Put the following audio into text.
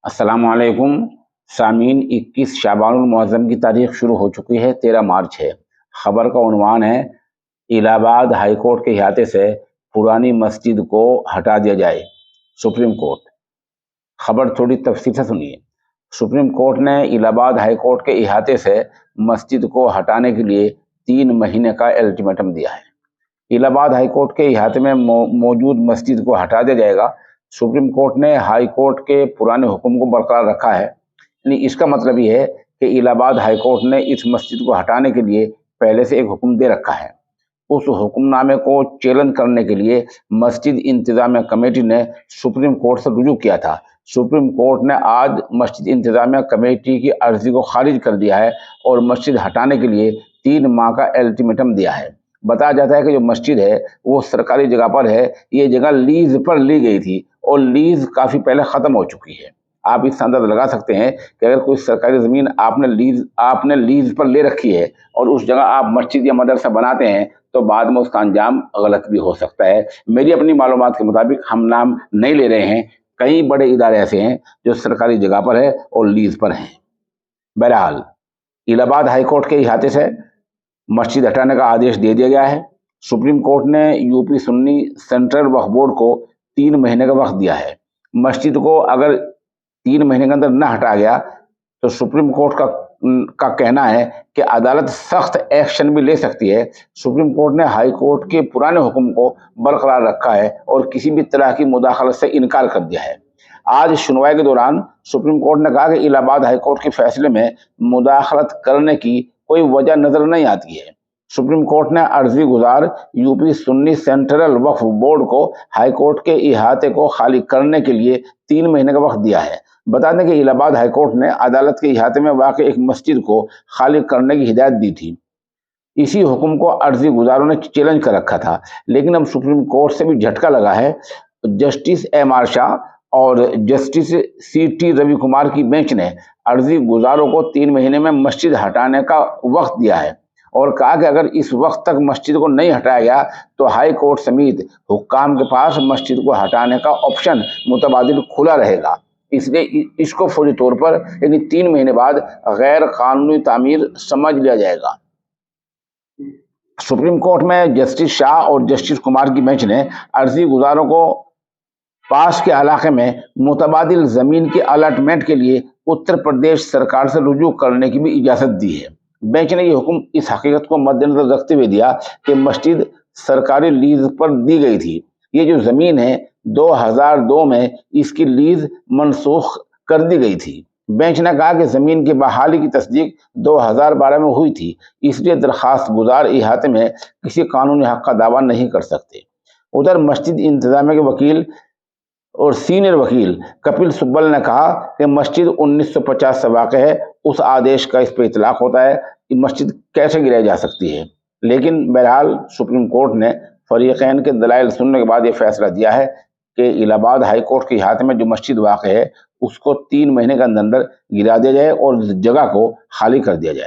अस्सलाम वालेकुम सामीन। 21 शाबानुल मुअज़्ज़म की तारीख शुरू हो चुकी है, 13 मार्च है। खबर का उन्वान है इलाहाबाद हाई कोर्ट के इहाते से पुरानी मस्जिद को हटा दिया जाए, सुप्रीम कोर्ट। खबर थोड़ी तफसील से सुनिए। सुप्रीम कोर्ट ने इलाहाबाद हाई कोर्ट के इहाते से मस्जिद को हटाने के लिए 3 महीने का अल्टीमेटम दिया है। इलाहाबाद हाई कोर्ट के इहाते में मौजूद मस्जिद को हटा दिया जाएगा। सुप्रीम कोर्ट ने हाई कोर्ट के पुराने हुक्म को बरकरार रखा है। यानी इसका मतलब ये है कि इलाहाबाद हाई कोर्ट ने इस मस्जिद को हटाने के लिए पहले से एक हुक्म दे रखा है। उस हुक्मनामे को चैलेंज करने के लिए मस्जिद इंतजामिया कमेटी ने सुप्रीम कोर्ट से रुजू किया था। सुप्रीम कोर्ट ने आज मस्जिद इंतजामिया कमेटी की अर्जी को खारिज कर दिया है और मस्जिद हटाने के लिए 3 माह का अल्टीमेटम दिया है। बताया जाता है कि जो मस्जिद है वो सरकारी जगह पर है। ये जगह लीज पर ली गई थी और लीज काफ़ी पहले ख़त्म हो चुकी है। आप इससे अंदाज़ा लगा सकते हैं कि अगर कोई सरकारी ज़मीन आपने लीज पर ले रखी है और उस जगह आप मस्जिद या मदरसा बनाते हैं तो बाद में उसका अंजाम गलत भी हो सकता है। मेरी अपनी मालूमात के मुताबिक, हम नाम नहीं ले रहे हैं, कई बड़े इदारे ऐसे हैं जो सरकारी जगह पर है और लीज पर हैं। बहरहाल इलाहाबाद हाई कोर्ट के इहाते से मस्जिद हटाने का आदेश दे दिया गया है। सुप्रीम कोर्ट ने यूपी सुन्नी सेंट्रल वक्फ बोर्ड को 3 महीने का वक्त दिया है। मस्जिद को अगर 3 महीने के अंदर न हटाया गया तो सुप्रीम कोर्ट का कहना है कि अदालत सख्त एक्शन भी ले सकती है। सुप्रीम कोर्ट ने हाई कोर्ट के पुराने हुक्म को बरकरार रखा है और किसी भी तरह की मुदाखलत से इनकार कर दिया है। आज सुनवाई के दौरान सुप्रीम कोर्ट ने कहा कि इलाहाबाद हाई कोर्ट के फैसले में मुदाखलत करने की कोई वजह नजर नहीं आती है। सुप्रीम कोर्ट ने अर्जी गुजार यूपी सुन्नी सेंट्रल वक्फ बोर्ड को हाई कोर्ट के इहाते को खाली करने के लिए 3 महीने का वक्त दिया है। बता दें कि इलाहाबाद हाई कोर्ट ने अदालत के इहाते में वाक़ एक मस्जिद को खाली करने की हिदायत दी थी। इसी हुक्म को अर्जी गुजारों ने चैलेंज कर रखा था, लेकिन अब सुप्रीम कोर्ट से भी झटका लगा है। Justice MR. शाह और जस्टिस सी.टी. रवि कुमार की बेंच ने अर्जी गुजारों को 3 महीने में मस्जिद हटाने का वक्त दिया है और कहा कि अगर इस वक्त तक मस्जिद को नहीं हटाया गया तो हाई कोर्ट समेत हुक्काम के पास मस्जिद को हटाने का ऑप्शन मुतबादिल खुला रहेगा। इसलिए इसको फौरी तौर पर यानी 3 महीने बाद गैर कानूनी तामीर समझ लिया जाएगा। सुप्रीम कोर्ट में जस्टिस शाह और जस्टिस कुमार की बेंच ने अर्जी गुजारों को पास के इलाके में मुतबादिल ज़मीन के अलॉटमेंट के लिए उत्तर प्रदेश सरकार से रुजू करने की भी इजाज़त दी है। बेंच ने यह हुक्म इस हकीकत को मद्देनजर रखते हुए दिया कि मस्जिद सरकारी लीज पर दी गई थी। ये जो ज़मीन है 2002 में इसकी लीज मनसूख कर दी गई थी। बेंच ने कहा कि ज़मीन की बहाली की तस्दीक 2012 में हुई थी, इसलिए दरख्वास्त गुजार इहाते में किसी कानूनी हक का दावा नहीं कर सकते। उधर मस्जिद इंतजामिया के वकील और सीनियर वकील कपिल सुब्बल ने कहा कि मस्जिद 1950 से वाक़ है, उस आदेश का इस पर इतलाक़ होता है कि मस्जिद कैसे गिराई जा सकती है। लेकिन बहरहाल सुप्रीम कोर्ट ने फरीक़ैन के दलाइल सुनने के बाद ये फैसला दिया है कि इलाहाबाद हाई कोर्ट के इहाते में जो मस्जिद वाक़ है उसको 3 महीने के अंदर गिरा दिया जाए और जगह को खाली कर दिया जाए।